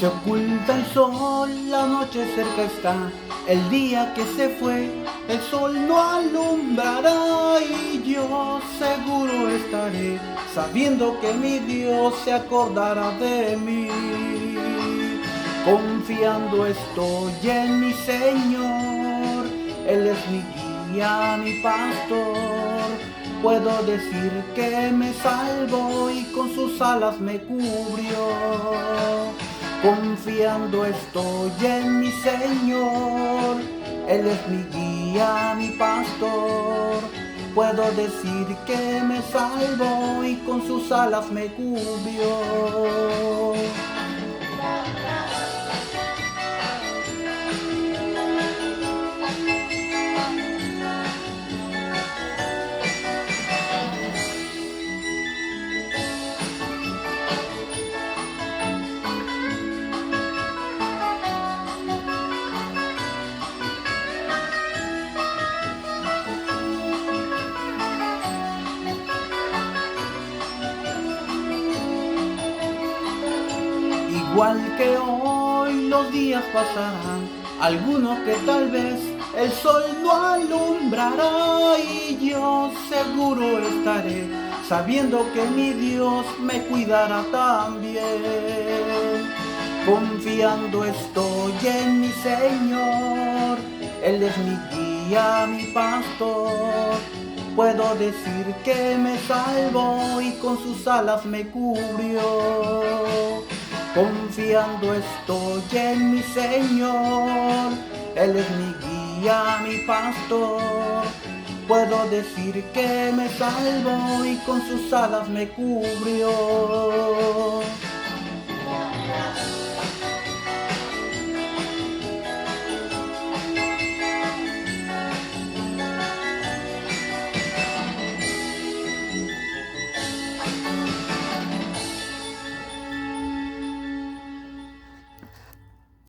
Se oculta el sol, la noche cerca está, el día que se fue, el sol no alumbrará y yo seguro estaré, sabiendo que mi Dios se acordará de mí. Confiando estoy en mi Señor, Él es mi guía, mi pastor. Puedo decir que me salvó y con sus alas me cubrió. Confiando estoy en mi Señor, Él es mi guía, mi pastor. Puedo decir que me salvó y con sus alas me cubrió. Igual que hoy los días pasarán, algunos que tal vez el sol no alumbrará y yo seguro estaré, sabiendo que mi Dios me cuidará también. Confiando estoy en mi Señor, Él es mi guía, mi pastor. Puedo decir que me salvó y con sus alas me cubrió. Confiando estoy en mi Señor, Él es mi guía, mi pastor. Puedo decir que me salvó y con sus alas me cubrió.